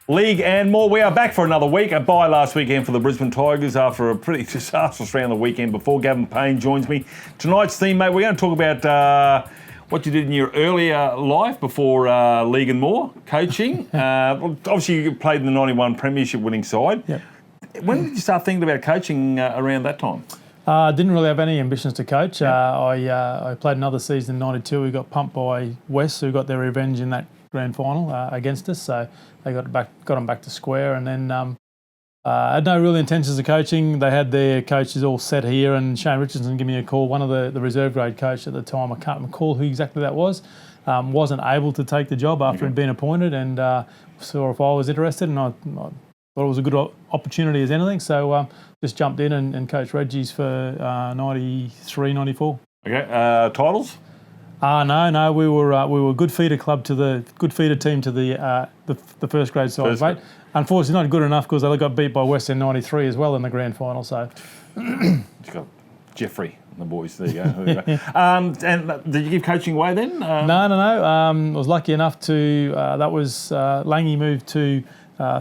League and more. We are back for another week. A bye last weekend for the Brisbane Tigers after a pretty disastrous round the weekend before. Gavin Payne joins me. Tonight's theme, mate, we're going to talk about what you did in your earlier life before League and more, coaching. Obviously, you played in the 91 Premiership winning side. Yep. When did you start thinking about coaching around that time? Didn't really have any ambitions to coach. I played another season in 92. We got pumped by West, who got their revenge in that grand final against us. So they got them back to square, and then had no real intentions of coaching. They had their coaches all set here, and Shane Richardson gave me a call. One of the reserve grade coach at the time, I can't recall who exactly that was, wasn't able to take the job after he'd been appointed, and saw if I was interested, and I thought it was a good opportunity as anything. So just jumped in and coached Reggie's for 93, 94. Okay, titles? No, we were good feeder club to the good feeder team to the first grade side, mate. Unfortunately, not good enough because they got beat by West in 93 as well in the grand final. So, you got Jeffrey and the boys. There you go. There you go. And did you give coaching away then? No. I was lucky enough to. That was Langy moved to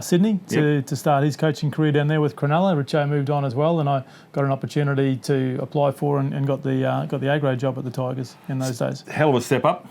Sydney to start his coaching career down there with Cronulla. Richo moved on as well, and I got an opportunity to apply for and got the A grade job at the Tigers in those days. Hell of a step up.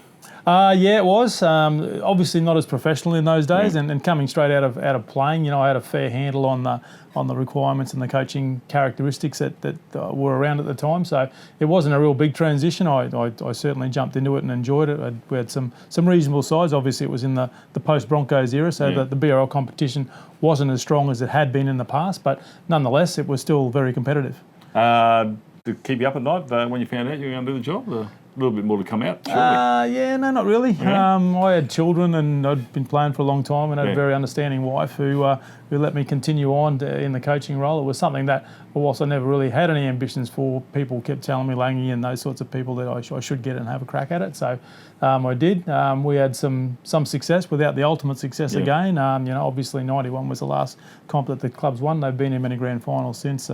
Yeah, it was. Obviously not as professional in those days, and coming straight out of playing, I had a fair handle on the requirements and the coaching characteristics that were around at the time. So it wasn't a real big transition. I certainly jumped into it and enjoyed it. We had some reasonable sides. Obviously, it was in the post Broncos era, so that the BRL competition wasn't as strong as it had been in the past, but nonetheless, it was still very competitive. To keep you up at night when you found out you were going to do the job? A little bit more to come out, surely. Yeah, no, not really. Yeah. I had children, and I'd been playing for a long time, and had a very understanding wife who let me continue on in the coaching role. It was something that, whilst I never really had any ambitions for, people kept telling me, Langy and those sorts of people, that I should get it and have a crack at it. So I did. We had some success without the ultimate success again. Obviously 91 was the last comp that the club's won. They've been in many grand finals since.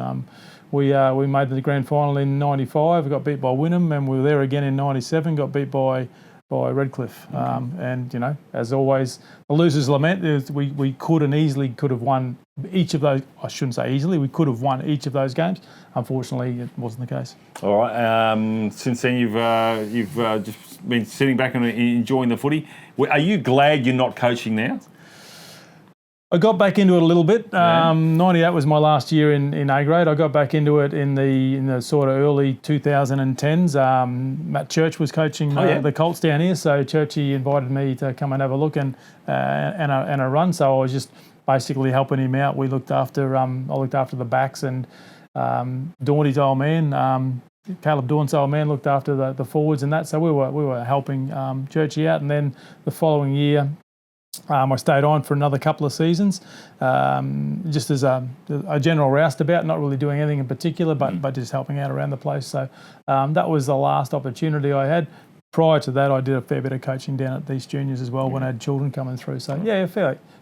We made the grand final in 95, got beat by Wynnum, and we were there again in 97, got beat by Redcliffe. And, as always, the losers lament. We could have won each of those. I shouldn't say easily. We could have won each of those games. Unfortunately, it wasn't the case. All right. Since then, you've just been sitting back and enjoying the footy. Are you glad you're not coaching now? I got back into it a little bit. 98 was my last year in A grade. I got back into it in the sort of early 2010s. Matt Church was coaching the Colts down here, so Churchy invited me to come and have a look and a run. So I was just basically helping him out. I looked after the backs, and Daunty's old man, Caleb Daunt's old man, looked after the forwards and that. So we were helping Churchy out, and then the following year, I stayed on for another couple of seasons, just as a general roustabout, not really doing anything in particular, but just helping out around the place. So that was the last opportunity I had. Prior to that, I did a fair bit of coaching down at these juniors as well when I had children coming through. So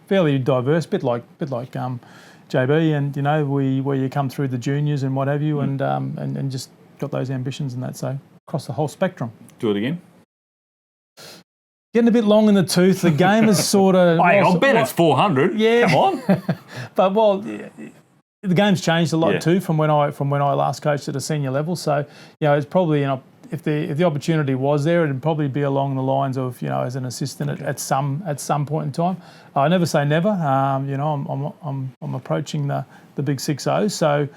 fairly diverse, bit like JB, and where you come through the juniors and what have you, and just got those ambitions and that. So across the whole spectrum. Do it again. Getting a bit long in the tooth. The game is sort of... I'll bet it's 400. Yeah. Come on. But, the game's changed a lot too from when I last coached at a senior level. So, it's probably, if the opportunity was there, it'd probably be along the lines of, as an assistant at some point in time. I never say never. I'm approaching the big 6-0. So,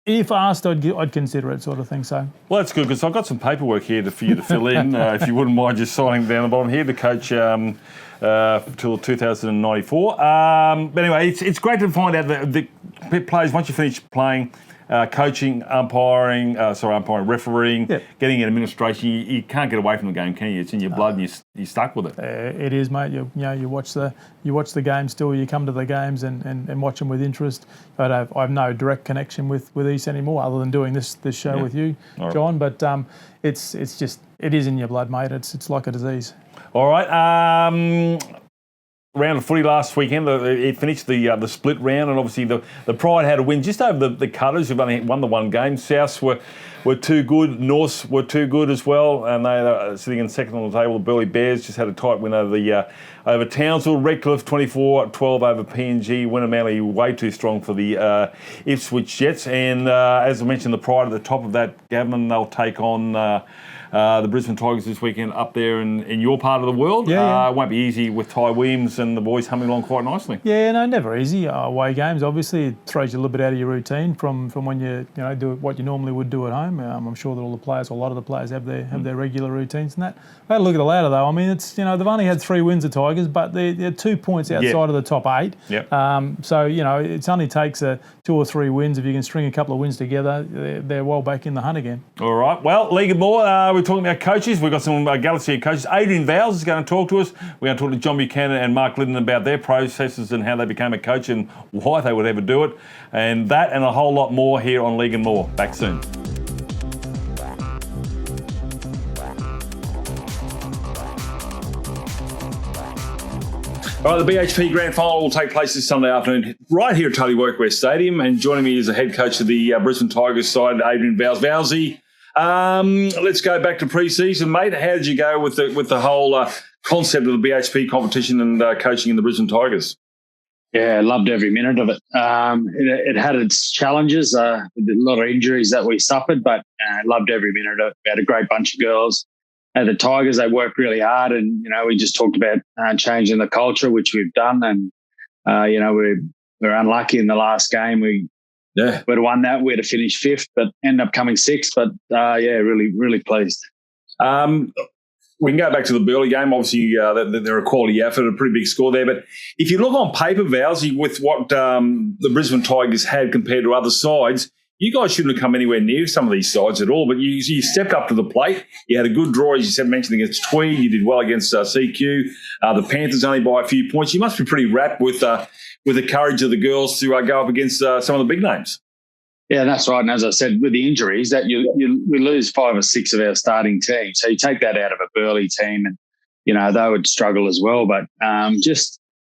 if asked, I'd consider it, sort of thing. So, well, that's good because I've got some paperwork here for you to fill in. If you wouldn't mind just signing down the bottom here to coach till 2094. But anyway, it's great to find out that the players, once you finish playing, coaching, umpiring, refereeing, getting in administration, you can't get away from the game, can you? It's in your blood, and you're stuck with it. It is, mate. You watch the game still. You come to the games and watch them with interest. I have no direct connection with East anymore, other than doing this show with you, John. But it's just, it is in your blood, mate. It's like a disease. All right. round of footy last weekend. It finished the split round, and obviously the Pride had a win just over the Cutters, who've only won the one game. Souths were too good. Norths were too good as well, and they are sitting in second on the table. The Burleigh Bears just had a tight win over Townsville. Redcliffe 24-12 over PNG. Winnemally way too strong for the Ipswich Jets. And as I mentioned, the Pride at the top of that, Gavin, they'll take on the Brisbane Tigers this weekend up there in your part of the world. It won't be easy with Ty Williams and the boys humming along quite nicely. Yeah, no, never easy. Away games, obviously, it throws you a little bit out of your routine from when you do what you normally would do at home. I'm sure that all the players, a lot of the players, have their regular routines and that. I had a look at the ladder though. I mean, it's they've only had 3 wins, the Tigers, but they're 2 points outside of the top 8. Yep. So it only takes 2 or 3 wins. If you can string a couple of wins together, they're well back in the hunt again. All right. Well, League and more. We're talking about coaches. We've got some galaxy of coaches. Adrian Vowles is going to talk to us. We're going to talk to John Buchanan and Mark Lydon about their processes and how they became a coach and why they would ever do it. And that and a whole lot more here on League and More. Back soon. All right, the BHP Grand Final will take place this Sunday afternoon right here at Totally Workwear Stadium. And joining me is the head coach of the Brisbane Tigers side, Adrian Vowles. Vowlesy, let's go back to pre-season, mate. How did you go with the whole concept of the BHP competition and coaching in the Brisbane Tigers? Yeah, I loved every minute of it. It had its challenges, a lot of injuries that we suffered, but I loved every minute of it. We had a great bunch of girls. At the Tigers, they worked really hard, and we just talked about changing the culture, which we've done. And we're unlucky in the last game. We'd have won that. We'd have finished 5th, but ended up coming 6th. But really, really pleased. We can go back to the Burleigh game. Obviously, they're a quality effort, a pretty big score there. But if you look on paper, Vowlesy, with what the Brisbane Tigers had compared to other sides, you guys shouldn't have come anywhere near some of these sides at all. But you stepped up to the plate. You had a good draw, as you mentioned, against Tweed. You did well against CQ. The Panthers only by a few points. You must be pretty wrapped with the courage of the girls to go up against some of the big names. Yeah, that's right. And as I said, with the injuries, that we lose 5 or 6 of our starting team. So you take that out of a Burleigh team, and they would struggle as well. But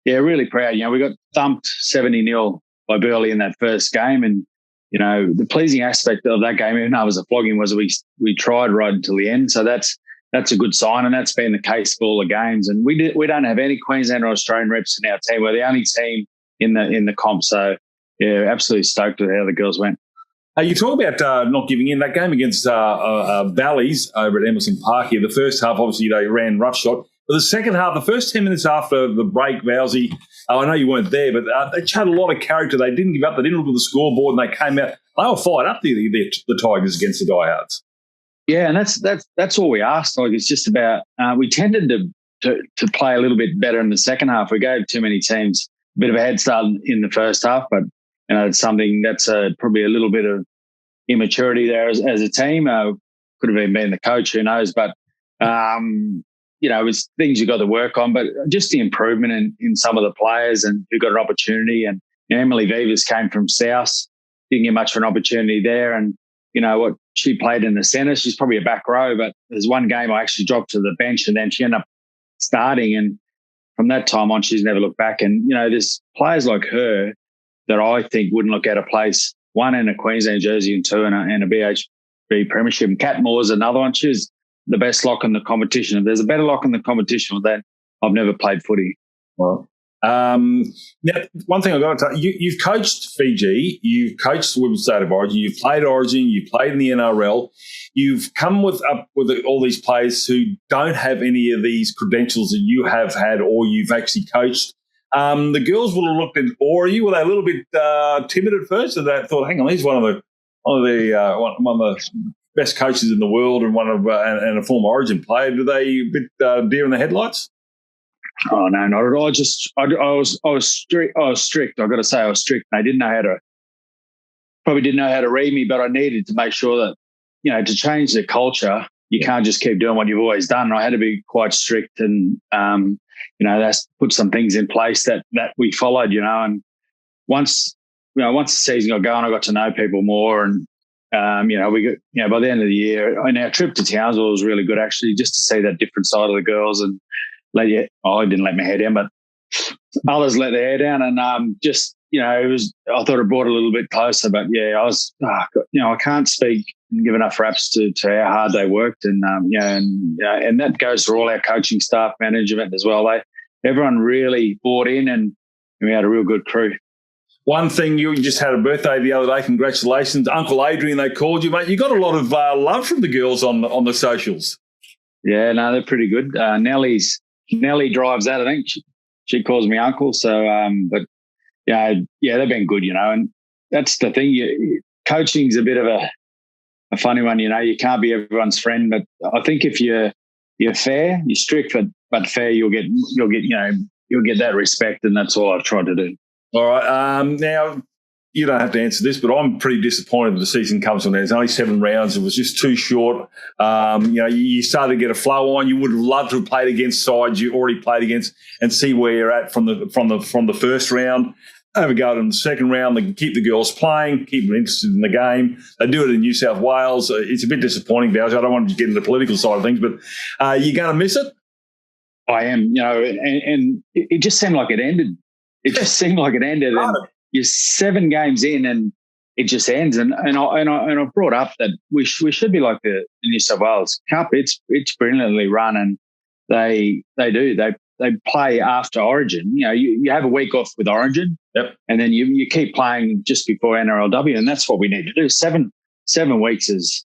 really proud. We got thumped 70-0 by Burleigh in that first game, and the pleasing aspect of that game, even though it was a flogging, was we tried right until the end. So that's a good sign, and that's been the case for all the games. And we don't have any Queensland or Australian reps in our team. We're the only team in the comp. So yeah, absolutely stoked with how the girls went. You talk about not giving in. That game against Valleys over at Emerson Park here, the first half, obviously, they ran roughshod. But the second half, the first 10 minutes after the break, Vowlesy, I know you weren't there, but they showed a lot of character. They didn't give up. They didn't look at the scoreboard, and they came out. They were fired up, the Tigers, against the Diehards. Yeah, and that's all we asked. Like, it's just about we tended to play a little bit better in the second half. We gave too many teams a bit of a head start in the first half, but it's something that's probably a little bit of immaturity there as a team. Could have been the coach, who knows? But it's things you got to work on. But just the improvement in some of the players and who got an opportunity. And Emily Vivas came from South, didn't get much of an opportunity there. And what she played in the centre, she's probably a back row. But there's one game I actually dropped to the bench, and then she ended up starting. And from that time on, she's never looked back. And there's players like her that I think wouldn't look out of place, 1 in a Queensland jersey and 2 in a BHP Premiership. And Kat Moore's another one. She's the best lock in the competition. If there's a better lock in the competition with that, I've never played footy. Well, now, one thing I've got to tell you, you've coached Fiji, you've coached Women's State of Origin, you've played Origin, you've played in the NRL, you've come with all these players who don't have any of these credentials that you have had or you've actually coached. The girls would have looked at awe of you. Were they a little bit timid at first? And they thought, hang on, he's one of the best coaches in the world and and a former Origin player. Do they a bit deer in the headlights? Oh no, not at all. I was strict. I've got to say, I was strict. They didn't know how to read me, but I needed to make sure that to change the culture, you can't just keep doing what you've always done. And I had to be quite strict, and that's put some things in place that we followed. And once the season got going, I got to know people more, and we got by the end of the year, and our trip to Townsville was really good actually, just to see that different side of the girls. And I didn't let my head in, but others let their hair down, and just I thought it brought a little bit closer. But yeah, I can't speak and give enough raps to how hard they worked, and and that goes for all our coaching staff, management as well. Everyone really bought in, and we had a real good crew. One thing, you just had a birthday the other day. Congratulations, Uncle Adrian. They called you, mate. You got a lot of love from the girls on the socials. Yeah, no, they're pretty good. Nelly drives that. I think she calls me uncle. So, but yeah, they've been good, and that's the thing. Coaching's a bit of a funny one. You can't be everyone's friend, but I think if you're fair, you're strict, but fair, you'll get that respect, and that's all I've tried to do. All right. Now, you don't have to answer this, but I'm pretty disappointed that the season comes on. There's only 7 rounds. It was just too short. You started to get a flow on. You would have loved to have played against sides you already played against and see where you're at from the first round. Have a go in the second round. They can keep the girls playing, keep them interested in the game. They do it in New South Wales. It's a bit disappointing, Vowles. I don't want to get into the political side of things, but you're going to miss it? I am, and it just seemed like it ended. It just seemed like it ended. And you're 7 games in, and it just ends. And I brought up that we should be like the New South Wales Cup. It's brilliantly run, and they play after Origin. You have a week off with Origin, yep, and then you keep playing just before NRLW, and that's what we need to do. 7 weeks is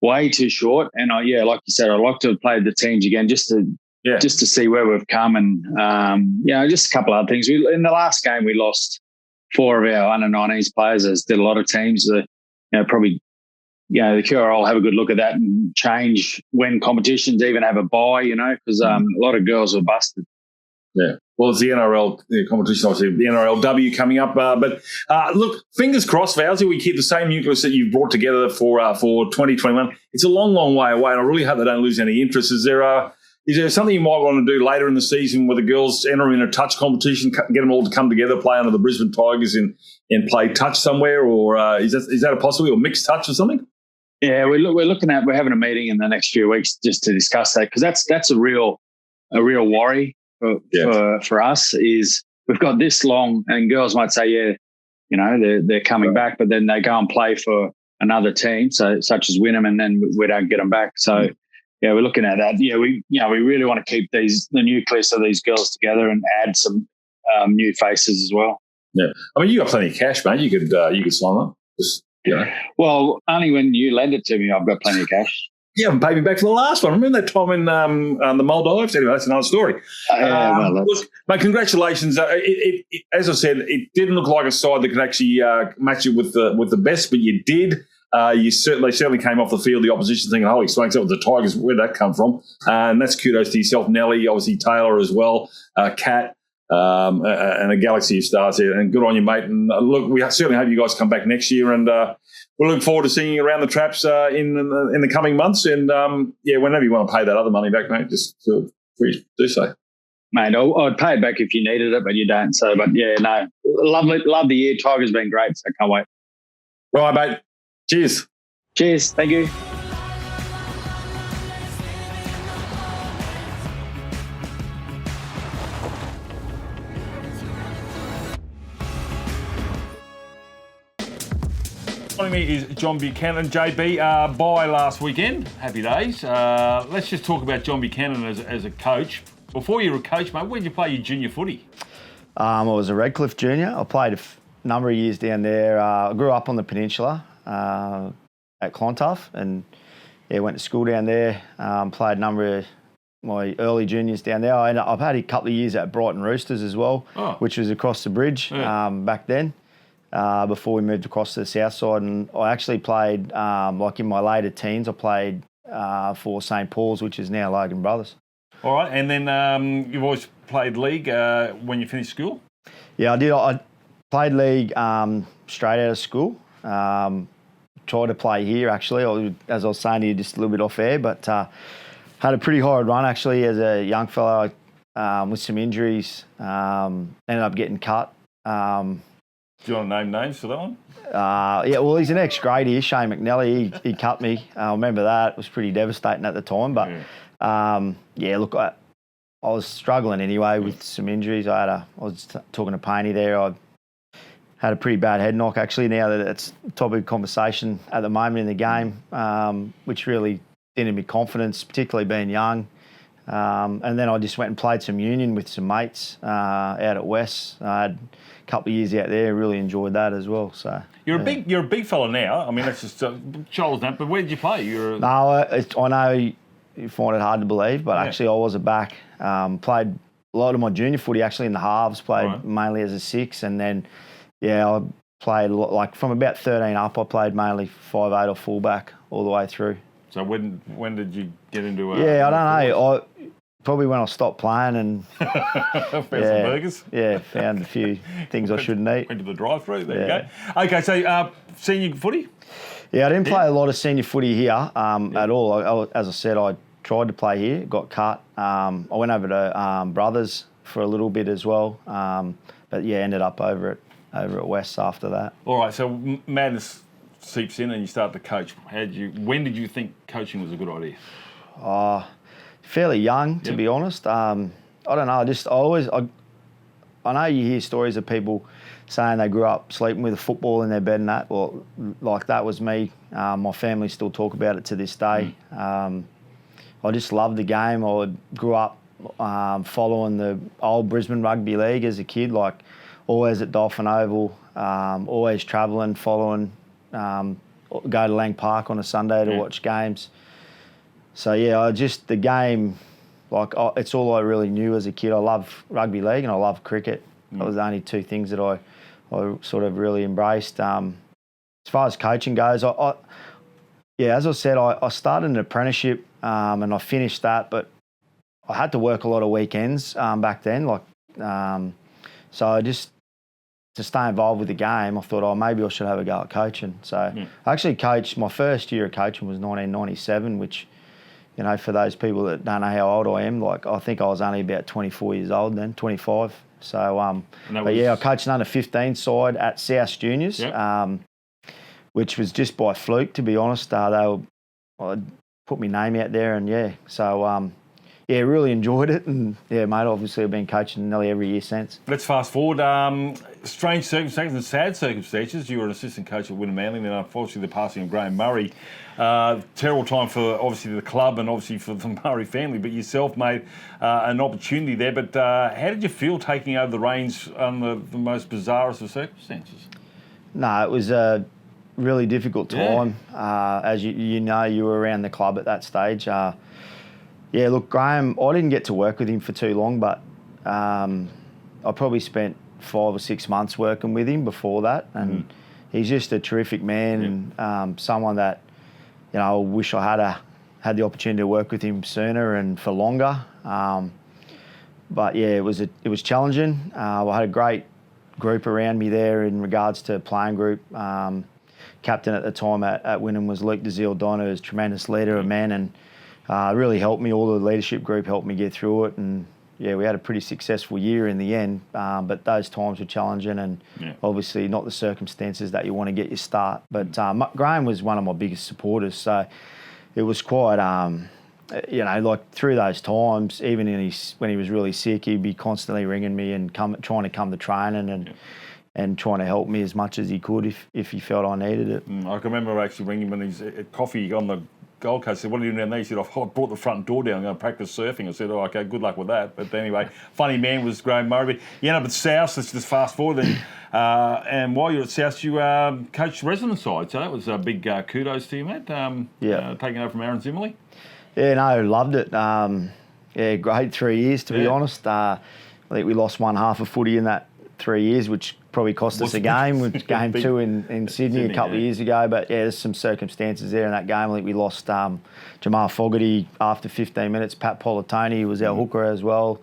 way too short. And like you said, I'd like to have played the teams again just to see where we've come, and just a couple of other things. In the last game, we lost 4 of our under-19s players, as did a lot of teams. The QRL have a good look at that and change when competitions even have a bye, because a lot of girls were busted. Yeah. Well, it's the NRL competition, obviously, the NRLW coming up. But look, fingers crossed, Vowles, we keep the same nucleus that you've brought together for 2021. It's a long, long way away, and I really hope they don't lose any interest. Is there something you might want to do later in the season where the girls enter in a touch competition, get them all to come together, play under the Brisbane Tigers and play touch somewhere, or is that a possibility, or mixed touch or something? Yeah, we're having a meeting in the next few weeks just to discuss that, because that's a real worry for us. Is we've got this long, and girls might say, they're coming back, but then they go and play for another team, such as Wynnum, and then we don't get them back. So. Yeah, we're looking at that. Yeah, we really want to keep the nucleus of these girls together and add some new faces as well. Yeah, I mean, you got plenty of cash, mate. You could sign up. Well, only when you lend it to me, I've got plenty of cash. You haven't paid me back for the last one. Remember that time in the Maldives? Anyway, that's another story. Look, mate, congratulations. As I said, it didn't look like a side that could actually match you with the best, but you did. They certainly came off the field, the opposition, thinking, holy smokes, that was the Tigers. Where'd that come from? And that's kudos to yourself, Nelly, obviously Taylor as well, Kat, and a galaxy of stars there. And good on you, mate. And look, we certainly hope you guys come back next year. And we'll look forward to seeing you around the traps in the coming months. And, whenever you want to pay that other money back, mate, just feel free to do so. Mate, I'd pay it back if you needed it, but you don't. So, but yeah, no, love the year. Tigers been great, so can't wait. Right, mate. Cheers. Cheers. Thank you. Joining me is John Buchanan. JB, bye last weekend. Happy days. Let's just talk about John Buchanan as a coach. Before you were a coach, mate, where did you play your junior footy? I was a Redcliffe junior. I played a number of years down there. I grew up on the peninsula. At Clontarf, and went to school down there. Played a number of my early juniors down there. I've had a couple of years at Brighton Roosters as well, which was across the bridge back then, before we moved across to the south side. And I actually played, in my later teens, I played for St Paul's, which is now Logan Brothers. All right, and then you've always played league when you finished school? Yeah, I did. I played league straight out of school. Tried to play here, actually, as I was saying to you just a little bit off air, but had a pretty hard run, actually, as a young fellow with some injuries. Ended up getting cut. Do you want to name names for that one? Well, he's an ex-grade here, Shane McNally. He cut me. I remember that. It was pretty devastating at the time. But, look, I was struggling anyway with some injuries. I was talking to Payne there. I had a pretty bad head knock actually. Now that it's a topic of conversation at the moment in the game, which really dented me confidence, particularly being young. And then I just went and played some union with some mates out at West. I had a couple of years out there. Really enjoyed that as well. So you're a big fella now. I mean, that's just shoulders down. But where did you play? No, I know you find it hard to believe, but actually I was a back. Played a lot of my junior footy actually in the halves. Played mainly as a 6, and then I played a lot, like from about 13 up. I played mainly 5'8" or fullback all the way through. So when did you get into? I don't know. Probably when I stopped playing and found some burgers. Yeah, found a few things I shouldn't eat. Went to the drive-through. There you go. Okay, so senior footy. Yeah, I didn't play a lot of senior footy here at all. As I said, I tried to play here, got cut. I went over to Brothers for a little bit as well, but ended up over at West after that. All right, so madness seeps in and you start to coach. When did you think coaching was a good idea? Fairly young, to be honest. I don't know. I know you hear stories of people saying they grew up sleeping with a football in their bed and that. Well, like that was me. My family still talk about it to this day. I just loved the game. I grew up following the old Brisbane Rugby League as a kid, like always at Dolphin Oval, always travelling, following, go to Lang Park on a Sunday to watch games. So, the game, it's all I really knew as a kid. I love rugby league and I love cricket. Those were the only two things that I sort of really embraced. As far as coaching goes, as I said, I started an apprenticeship and I finished that, but I had to work a lot of weekends back then. So I just, to stay involved with the game, I thought, maybe I should have a go at coaching. So I actually coached, my first year of coaching was 1997, which, for those people that don't know how old I am, I think I was only about 24 years old then, 25. So, I coached an under 15 side at South Juniors, which was just by fluke, to be honest. They put my name out there and really enjoyed it. And mate, obviously I've been coaching nearly every year since. Let's fast forward. Strange circumstances and sad circumstances. You were an assistant coach at Wynnum Manly, and then unfortunately the passing of Graham Murray. Terrible time for obviously the club and obviously for the Murray family, but yourself made an opportunity there. But how did you feel taking over the reins under the most bizarrest of circumstances? No, it was a really difficult time. As you know, you were around the club at that stage. Look, Graham, I didn't get to work with him for too long, but I probably spent 5 or 6 months working with him before that. And he's just a terrific man and someone that, I wish I had the opportunity to work with him sooner and for longer. But it was challenging. I had a great group around me there in regards to playing group. Captain at the time at Wynnum was Luke Desile-Don, who was a tremendous leader, a man, and really helped me. All the leadership group helped me get through it, and we had a pretty successful year in the end. But those times were challenging, and obviously not the circumstances that you want to get your start. But Graham was one of my biggest supporters, so it was quite, through those times, even when he was really sick, he'd be constantly ringing me and trying to come to training and trying to help me as much as he could if he felt I needed it. I can remember actually ringing him when he's at coffee on the Gold Coast. I said, "What are you doing down there?" He said, "I brought the front door down. I'm going to practice surfing." I said, "Oh, okay, good luck with that." But anyway, funny man was Graham Murray. But you end up at South. Let's just fast forward. And while you're at South, you coached the resident side. So that was a big kudos to you, mate. Taking over from Aaron Zimmerly. Yeah, no, loved it. Great 3 years, to be honest. I think we lost one half of footy in that 3 years, which probably cost us a game, with game 2 in Sydney a couple of years ago. But there's some circumstances there in that game. I think we lost Jamal Fogarty after 15 minutes. Pat Politoni was our hooker as well.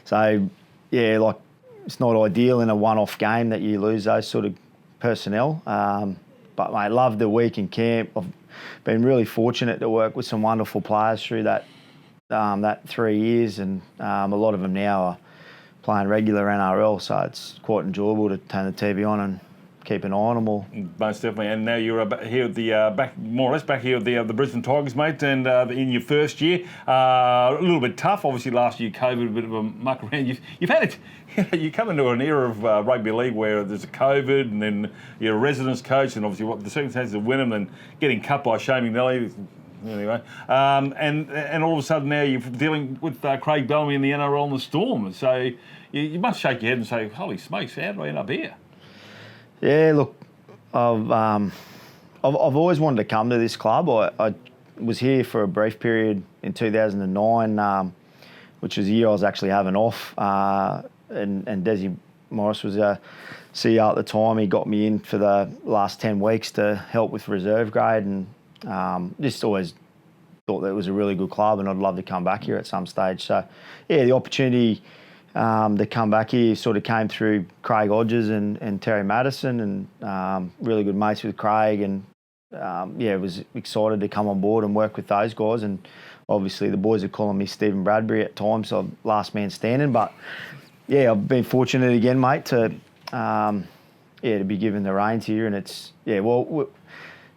So, it's not ideal in a one-off game that you lose those sort of personnel. But, mate, loved the week in camp. I've been really fortunate to work with some wonderful players through that 3 years, and a lot of them now are playing regular NRL, so it's quite enjoyable to turn the TV on and keep an eye on them all. Most definitely. And now you're here at the more or less back here at the Brisbane Tigers, mate. And in your first year, a little bit tough. Obviously, last year COVID, a bit of a muck around. You've had it. You come into an era of rugby league where there's a COVID, and then you're a residence coach, and obviously what the circumstances of Wynnum and getting cut by Shaming Nelly. Anyway, and all of a sudden now you're dealing with Craig Bellamy in the NRL and the Storm. So you must shake your head and say, "Holy smokes, how did I end up here?" Yeah, look, I've always wanted to come to this club. I was here for a brief period in 2009, which was the year I was actually having off. And Desi Morris was a CEO at the time. He got me in for the last 10 weeks to help with reserve grade, and just always thought that it was a really good club and I'd love to come back here at some stage. So, yeah, the opportunity to come back here sort of came through Craig Hodges and Terry Madison, and really good mates with Craig, and was excited to come on board and work with those guys. And obviously the boys are calling me Stephen Bradbury at times, so I'm last man standing. But yeah, I've been fortunate again, mate, to be given the reins here, and it's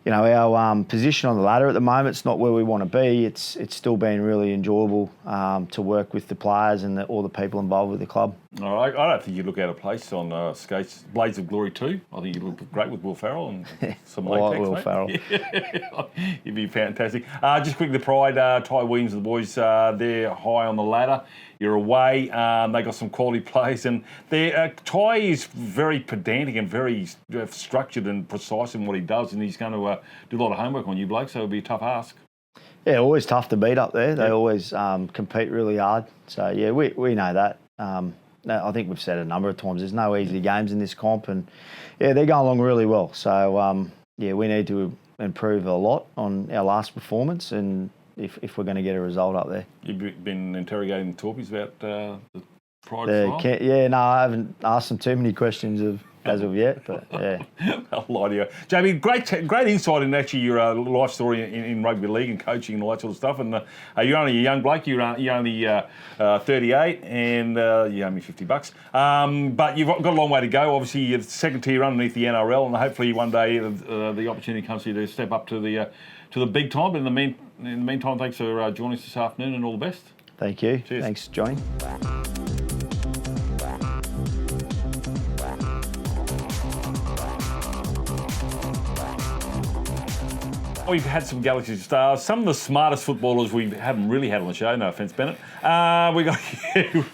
our position on the ladder at the moment, it's not where we want to be. It's still been really enjoyable to work with the players and all the people involved with the club. All right, I don't think you look out of place on Skates Blades of Glory 2. I think you look great with Will Farrell and some latex, Will mate. Farrell. You'd be fantastic. Just quickly, the Pride, Ty Williams and the boys, they're high on the ladder. You're away. They got some quality players, and Ty is very pedantic and very structured and precise in what he does, and he's going to do a lot of homework on you, Blake. So it'll be a tough ask. Yeah, always tough to beat up there. They always compete really hard. So yeah, we know that. I think we've said it a number of times. There's no easy games in this comp, and yeah, they're going along really well. So we need to improve a lot on our last performance, and if we're going to get a result up there. You've been interrogating the Talkies about the Pride trial? No, I haven't asked them too many questions as of yet, but yeah. I'll lie to you. Jamie, great insight in actually your life story in rugby league and coaching and all that sort of stuff. And you're only a young bloke. You're only 38, and you owe me $50. But you've got a long way to go. Obviously, you're second tier underneath the NRL, and hopefully one day the opportunity comes for you to step up to the big time. But in the meantime, thanks for joining us this afternoon, and all the best. Thank you. Cheers. Thanks, Johnny. We've had some Galaxy stars, some of the smartest footballers we haven't really had on the show, no offence, Bennett. We got Hugh,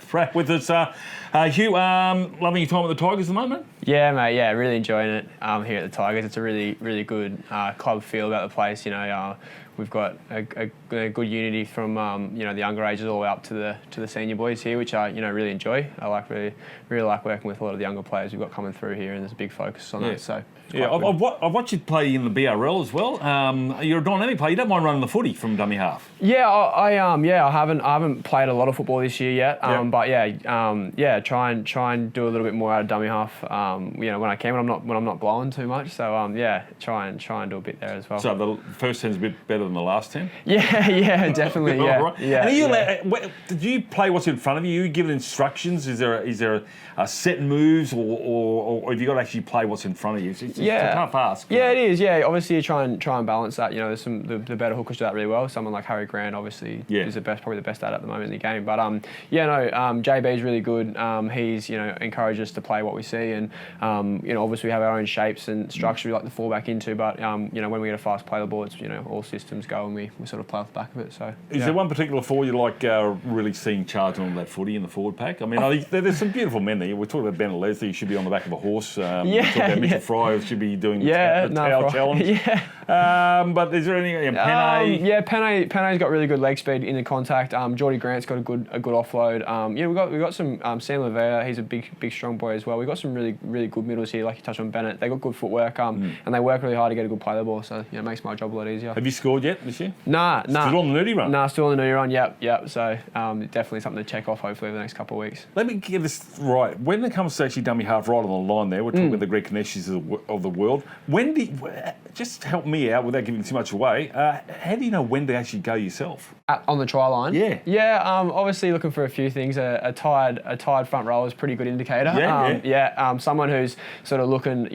Pratt with us. Hugh, loving your time at the Tigers at the moment? Yeah, mate, yeah, really enjoying it here at the Tigers. It's a really, really good club feel about the place. We've got a good unity from the younger ages all the way up to the senior boys here, which I really enjoy. I really like working with a lot of the younger players we've got coming through here, and there's a big focus on that. So yeah, I've watched you play in the BRL as well. You're a dynamic player. You don't mind running the footy from dummy half. Yeah, I haven't played a lot of football this year yet. But try and do a little bit more out of dummy half. When I can, when I'm not blowing too much. So try and do a bit there as well. So the first 10's a bit better than the last 10. Yeah, definitely. Yeah, right. Yeah. And did you play what's in front of you? Are you given instructions? Is there a set moves, or have you got to actually play what's in front of you? It's a tough ask. Yeah, it is. Yeah, obviously you try and balance that. There's some the better hookers do that really well. Someone like Harry Grant obviously is probably the best at it at the moment in the game. But JB's really good. He's encouraged us to play what we see, and obviously we have our own shapes and structure we like to fall back into. But when we get a fast play the ball, it's all systems go, and we sort of play off the back of it. So is there one particular forward you like really seeing charging on that footy in the forward pack? I mean, I think there's some beautiful men there. We're talking about Bennett Leslie, who should be on the back of a horse. We're talking about Mitchell Fry, who should be doing the towel challenge. But is there any Penne? Penne's got really good leg speed in the contact. Geordie Grant's got a good offload. We've got some Sam Lavea. He's a big strong boy as well. We've got some really really good middles here, like you touched on Bennett. They got good footwork and they work really hard to get a good play the ball. So it makes my job a lot easier. Have you scored yet this year? Nah. Still on the nudie run? Nah, still on the nudie run. Yep. So definitely something to check off hopefully over the next couple of weeks. Let me get this right. When it comes to actually dummy half right on the line there, we're talking about the Greg Kineshis of the world. just help me out without giving too much away. How do you know when to actually go yourself? On the try line? Yeah. Yeah, obviously looking for a few things. A tired front row is a pretty good indicator. Someone who's sort of looking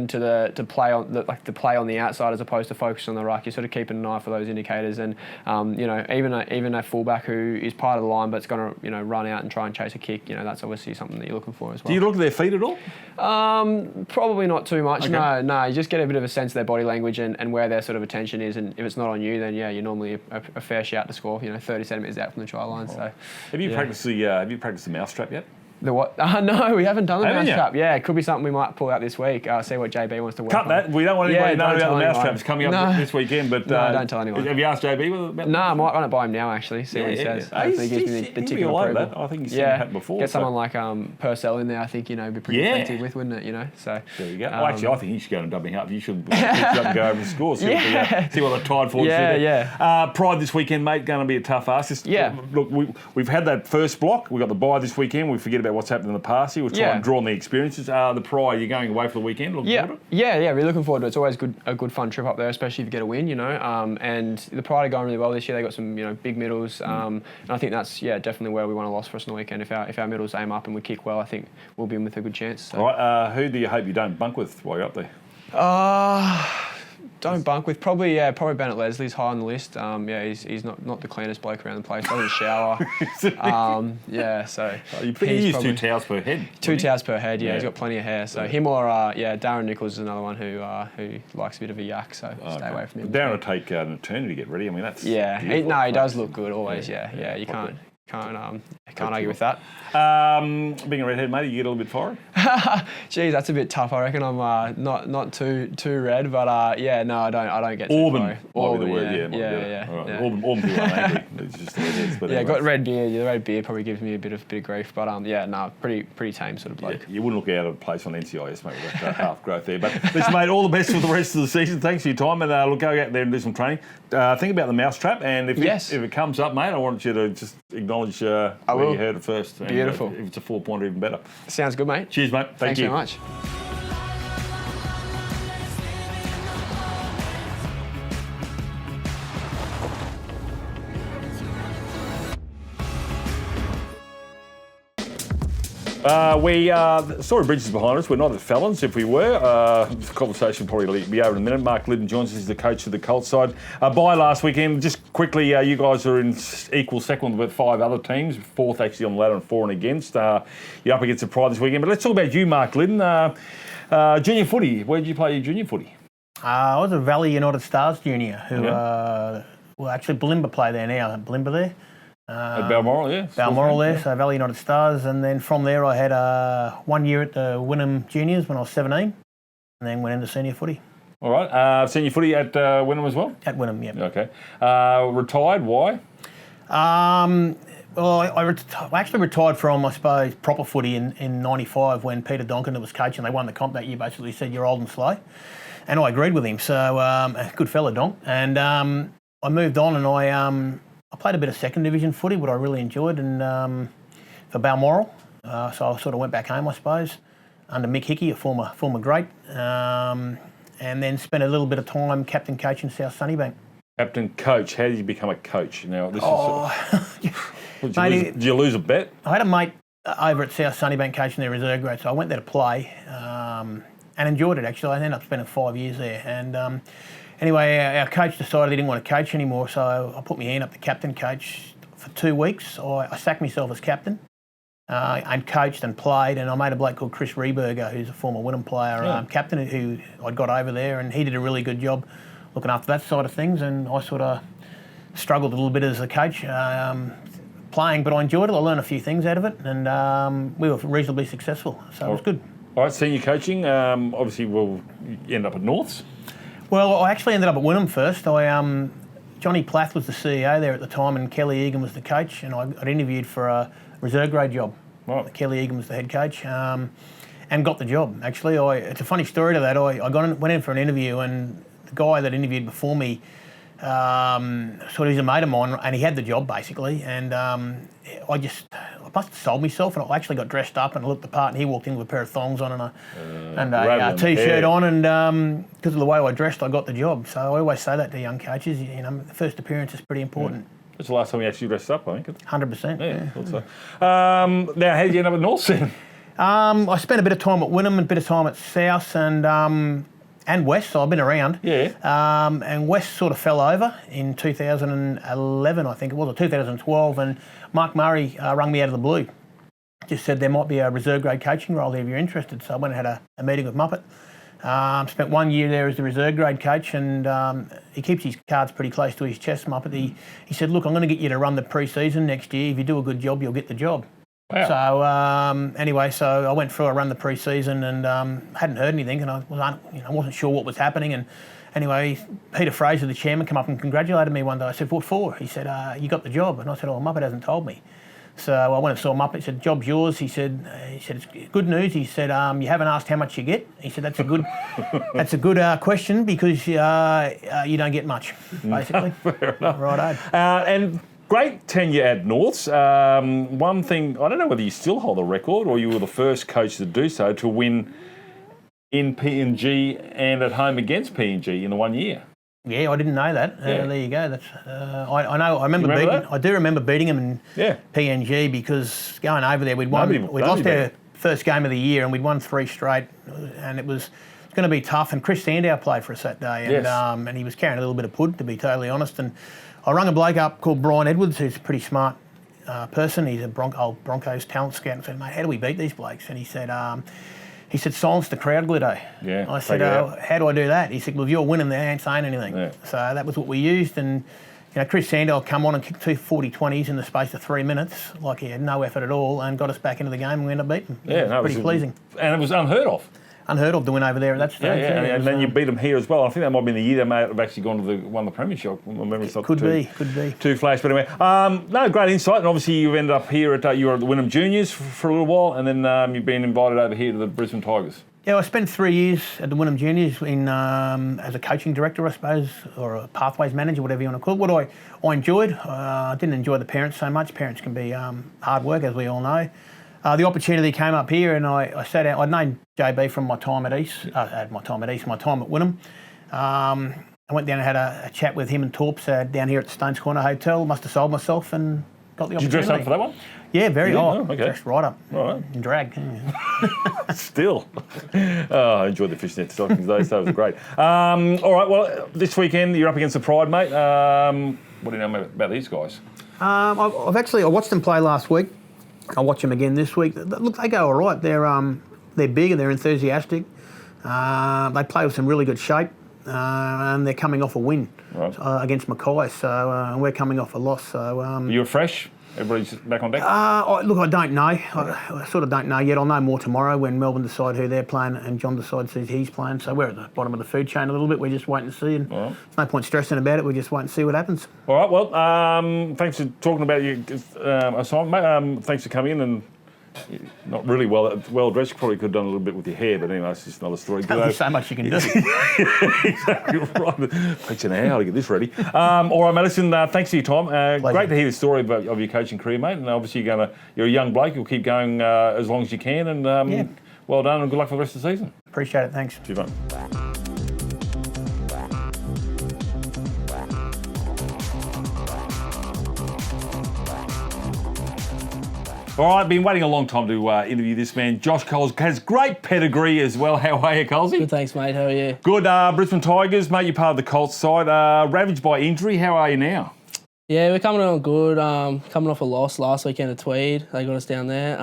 to play on the outside as opposed to focus on the ruck. You're sort of keeping an eye for those indicators, and even a fullback who is part of the line but's going to run out and try and chase a kick. That's obviously something that you're looking for as well. Do you look at their feet at all? Probably not too much. Okay. No. You just get a bit of a sense of their body language and where their sort of attention is, and if it's not on you, then you're normally a fair shout to score. 30 centimetres out from the try line. So, have you practiced the mousetrap yet? The what? No, we haven't done the mousetrap. Yeah, it could be something we might pull out this week. See what JB wants to work on. Cut that. We don't want anybody knowing about the mousetrap. It's coming up this weekend. But no, don't tell anyone. Have you asked JB about that? No, I might run it by him now, actually. See what he says. Hopefully he gives me the tick of approval. I think he's seen that before. Get someone like Purcell in there, I think, be pretty effective with, wouldn't it? So there you go. Actually, I think he should go and dub me up. You should go over and score. See what the Tide forwards do. Pride this weekend, mate, going to be a tough ask. Look, we've had that first block. We've got the bye this weekend. We forget about what's happened in the past. We'll try and draw on the experiences. The Pride, you're going away for the weekend. Really looking forward to it. It's always a good fun trip up there, especially if you get a win. And the Pride are going really well this year. They got some big middles, and I think that's definitely where we want to loss for us on the weekend. If our middles aim up and we kick well, I think we'll be in with a good chance. So. All right. Who do you hope you don't bunk with while you're up there? Don't bunk with probably Bennett Leslie's high on the list. He's not the cleanest bloke around the place. Doesn't shower. So you use 2 towels per head. 2 towels per head. Yeah, he's got plenty of hair. So him or Darren Nichols is another one who likes a bit of a yak. So stay away from him. Darren will take an eternity to get ready. I mean that's he does look good always. Yeah. You can't argue with that. Being a redhead, mate, you get a little bit fiery? Geez, that's a bit tough. I reckon I'm not too red, but I don't get too fiery. Auburn might be the word, yeah. Auburn people aren't angry. It's just the redheads. But got red beard. The red beard probably gives me a bit of grief, but pretty tame sort of bloke. Yeah, you wouldn't look out of place on NCIS, mate, with that half growth there. But listen, mate, all the best for the rest of the season. Thanks for your time, and go out there and do some training. Think about the mousetrap, and if it comes up, mate, I want you to just acknowledge where you heard it first. Beautiful. And, if it's a 4-pointer, even better. Sounds good, mate. Cheers, mate. Thank you. Thanks so much. Story Bridge is behind us. We're not at Fallon's. If we were, the conversation will probably be over in a minute. Mark Lydon joins us. He's the coach of the Colts side. Bye last weekend. Just quickly, you guys are in equal second with 5 other teams. 4th actually on the ladder and 4 and against. You're up against the Pride this weekend. But let's talk about you, Mark Lydon. Junior footy. Where did you play your junior footy? I was a Valley United Stars junior who, actually Bulimba play there now. Bulimba there. At Balmoral, Balmoral there, so Valley United Stars. And then from there I had 1 year at the Wynnum Juniors when I was 17 and then went into senior footy. All right. Senior footy at Wynnum as well? At Wynnum, yeah. Okay. Retired, why? I actually retired from, I suppose, proper footy in 95 when Peter Donkin, that was coaching, they won the comp that year, basically said, you're old and slow. And I agreed with him. So, good fella, Donk. And I moved on and I played a bit of second division footy, what I really enjoyed, and for Balmoral. So I sort of went back home, I suppose, under Mick Hickey, a former great, and then spent a little bit of time captain coaching South Sunnybank. Captain coach, how did you become a coach? Now this is. Did you lose a bet? I had a mate over at South Sunnybank coaching their reserve grade, so I went there to play and enjoyed it actually. I ended up spending 5 years there, and. Anyway, our coach decided he didn't want to coach anymore, so I put my hand up to captain coach for 2 weeks. I sacked myself as captain and coached and played, and I made a bloke called Chris Rehberger, who's a former Wynnum player, captain, who I'd got over there, and he did a really good job looking after that side of things, and I sort of struggled a little bit as a coach playing, but I enjoyed it. I learned a few things out of it, and we were reasonably successful, so it was good. All right, senior coaching, obviously we'll end up at Norths. Well, I actually ended up at Wynnum first. Johnny Plath was the CEO there at the time, and Kelly Egan was the coach, and I got interviewed for a reserve grade job. Right. Kelly Egan was the head coach, and got the job. Actually, it's a funny story to that. I went in for an interview, and the guy that interviewed before me, sort of he's a mate of mine, and he had the job basically, and I must have sold myself, and I actually got dressed up and looked the part, and he walked in with a pair of thongs on and a T-shirt on, and because of the way I dressed, I got the job. So I always say that to young coaches, the first appearance is pretty important. That's the last time you actually dressed up, I think. 100%. Yeah, thought so. Now, how did you end up at North then? I spent a bit of time at Wynnum, a bit of time at South, and West, so I've been around. Yeah. And West sort of fell over in 2011, I think it was, or 2012, and Mark Murray rung me out of the blue. Just said there might be a reserve grade coaching role there if you're interested. So I went and had a meeting with Muppet. Spent 1 year there as the reserve grade coach, and he keeps his cards pretty close to his chest, Muppet. He said, look, I'm going to get you to run the pre-season next year. If you do a good job, you'll get the job. Wow. So anyway, so I went through, I ran the pre-season and hadn't heard anything, and I wasn't sure what was happening. And anyway, Peter Fraser, the chairman, came up and congratulated me one day. I said, what for? He said, you got the job. And I said, oh, Muppet hasn't told me. So I went and saw Muppet. He said, job's yours. He said, it's good news. He said, you haven't asked how much you get. He said, that's a good question because you don't get much, basically. Fair enough. Righto. And great tenure at Norths. One thing, I don't know whether you still hold the record or you were the first coach to do so, to win in PNG and at home against PNG in the 1 year. Yeah, I didn't know that. Yeah. There you go. That's I know. I remember beating. that? I do remember beating them in PNG because going over there, we'd lost our first game of the year and we'd won 3 straight, and it was going to be tough. And Chris Sandow played for us that day, and and he was carrying a little bit of pud, to be totally honest. And I rung a bloke up called Brian Edwards, who's a pretty smart person. He's a old Broncos talent scout, and said, mate, how do we beat these blokes? And he said, silence the crowd, Gliddon. Yeah. I said, how do I do that? He said, well, if you're winning, they ain't saying anything. Yeah. So that was what we used. And Chris Sandow come on and kicked 2 40-20s in the space of 3 minutes, like he had no effort at all, and got us back into the game and we ended up beating them. Yeah, Pretty pleasing. And it was unheard of. Unheard of to win over there at that stage. Yeah, and then you beat them here as well. I think that might have been the year they may have actually won the Premiership. My memory's not could be. Too flash, but anyway. No, great insight. And obviously you've ended up here you were at the Wynnum Juniors for a little while, and then you've been invited over here to the Brisbane Tigers. Yeah, I spent 3 years at the Wynnum Juniors as a coaching director, I suppose, or a pathways manager, whatever you want to call it. What I enjoyed, I didn't enjoy the parents so much. Parents can be hard work, as we all know. The opportunity came up here, and I sat out. I'd known JB from my time at my time at Wynnum. I went down and had a chat with him and Torps down here at the Stones Corner Hotel. Must have sold myself and got the opportunity. Did you dress up for that one? Yeah, very hot. Oh, okay. Dressed right up. Right. In drag. Yeah. Still. I enjoyed the fishnet stockings though, so it was great. All right, well, this weekend you're up against the Pride, mate. What do you know about these guys? I watched them play last week. I'll watch them again this week. Look, they go all right. They're big and they're enthusiastic. They play with some really good shape, and they're coming off a win against Mackay. So we're coming off a loss. So you're fresh. Everybody's back on deck? Look, I don't know. I sort of don't know yet. I'll know more tomorrow when Melbourne decide who they're playing and John decides who he's playing. So we're at the bottom of the food chain a little bit. We're just waiting to see. And there's no point stressing about it. We're just waiting to see what happens. All right, well, thanks for talking about your assignment, mate. Thanks for coming in and not really well dressed. You probably could have done a little bit with your hair, but anyway, it's just another story. There's so much you can do. Exactly right. Takes an hour to get this ready. All right, Madison, thanks for your time. Great to hear the story of your coaching career, mate. And obviously you're a young bloke. You'll keep going as long as you can. And well done and good luck for the rest of the season. Appreciate it. Thanks. Cheers, mate. All right, been waiting a long time to interview this man. Josh Colls has great pedigree as well. How are you, Colsy? Good, thanks, mate. How are you? Good. Brisbane Tigers, mate, you're part of the Colts side. Ravaged by injury. How are you now? Yeah, we're coming on good. Coming off a loss last weekend at Tweed. They got us down there.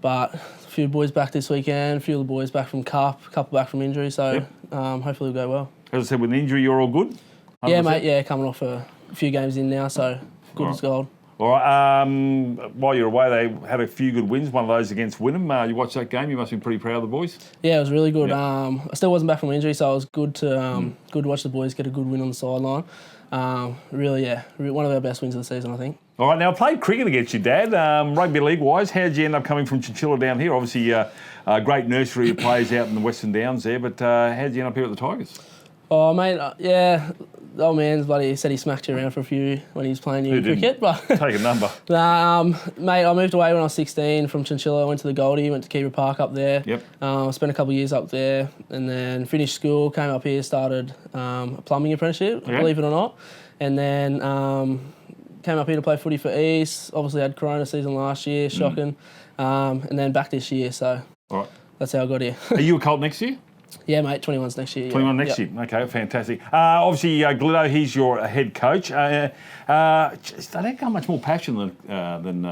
But a few boys back this weekend, a few of the boys back from Cup, a couple back from injury. So hopefully we'll go well. As I said, with an injury, you're all good? 100%? Yeah, mate. Yeah, coming off a few games in now, so good as gold. All right. While you're away, they had a few good wins. One of those against Wynnum. You watched that game. You must be pretty proud of the boys. Yeah, it was really good. Yep. I still wasn't back from injury, so it was good to watch the boys get a good win on the sideline. Really, one of our best wins of the season, I think. All right. Now, I played cricket against your dad. Rugby League wise, how did you end up coming from Chinchilla down here? Obviously, a great nursery of players out in the Western Downs there. But how did you end up here at the Tigers? Oh, mate, the old man's bloody said he smacked you around for a few when he was playing you in cricket. But take a number. Mate, I moved away when I was 16 from Chinchilla. I went to the Goldie, went to Keeper Park up there. Yep. I spent a couple of years up there and then finished school, came up here, started a plumbing apprenticeship, believe it or not. And then came up here to play footy for East. Obviously had Corona season last year, shocking. And then back this year, so that's how I got here. Are you a Colt next year? Yeah, mate, 21's next year. 21 next year. Okay, fantastic. Obviously, Gliddon, he's your head coach. They don't got much more passion than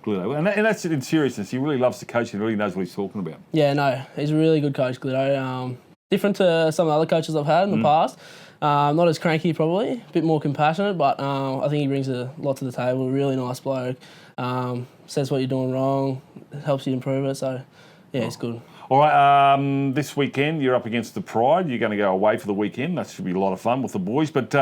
Gliddon. And that's in seriousness. He really loves the coach. He really knows what he's talking about. Yeah, no, he's a really good coach, Gliddon. Different to some of the other coaches I've had in the past. Not as cranky, probably. A bit more compassionate, but I think he brings a lot to the table. Really nice bloke. Says what you're doing wrong, helps you improve it. So, yeah, it's good. All right, this weekend you're up against the Pride. You're going to go away for the weekend. That should be a lot of fun with the boys. But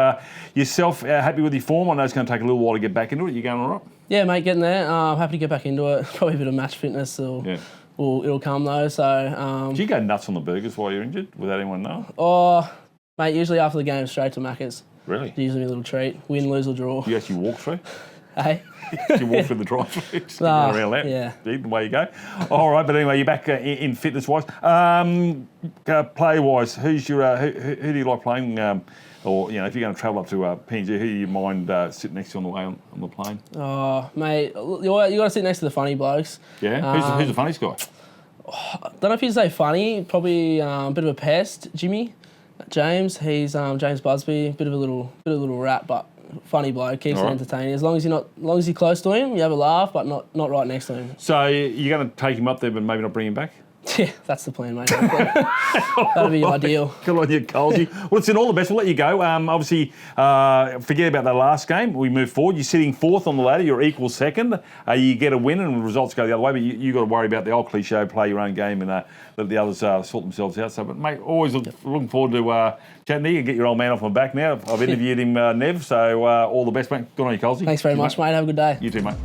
yourself, happy with your form? I know it's going to take a little while to get back into it. You going all right? Yeah, mate, getting there. Happy to get back into it. Probably a bit of match fitness. It'll come though. So. Do you go nuts on the burgers while you're injured without anyone knowing? Oh, mate, usually after the game, straight to Macca's. Really? Usually a little treat. Win, lose or draw. You actually walk through? Hey? You walk through the drive-through, just around that. Yeah. The way you go. All right, but anyway, you're back in fitness-wise. Player-wise, who's your who do you like playing? Or if you're going to travel up to PNG, who do you mind sitting next to on the way on the plane? Oh, mate, you got to sit next to the funny blokes. Yeah. Who's the funniest guy? Don't know if you'd say funny. Probably a bit of a pest. Jimmy, James. He's James Busby. Bit of a little rat, but funny bloke. Keeps it entertaining. As long as you're close to him, you have a laugh, but not right next to him. So you're going to take him up there, but maybe not bring him back? Yeah, that's the plan, mate. That'd be ideal. Good on you, Colsy. Well, listen, all the best. We'll let you go. Obviously, forget about that last game. We move forward. You're sitting fourth on the ladder. You're equal second. You get a win and the results go the other way, but you got to worry about the old cliche, play your own game and let the others sort themselves out. So, but, mate, always looking forward to chatting to you and get your old man off my back now. I've interviewed him, Nev, so all the best, mate. Good on you, Colsy. Thanks very much, mate. Have a good day. You too, mate.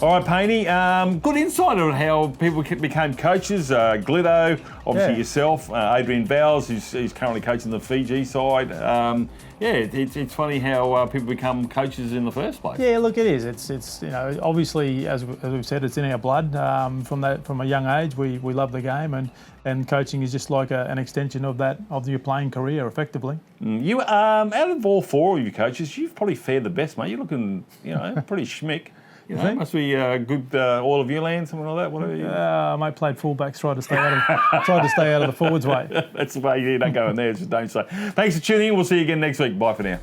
All right, Payne, good insight on how people became coaches. Gliddon, obviously yourself, Adrian Vowles, who's currently coaching the Fiji side. It's funny how people become coaches in the first place. Yeah, look, it is. It's obviously, as we've said, it's in our blood. From a young age, we love the game, and coaching is just like an extension of your playing career, effectively. You out of all four of you coaches, you've probably fared the best, mate. You're looking, pretty schmick. You know, must be good all of you land, something like that. Whatever. Mate played fullbacks, tried to stay out of the forwards way. That's the way you don't go in there. Just don't say. Thanks for tuning in. We'll see you again next week. Bye for now.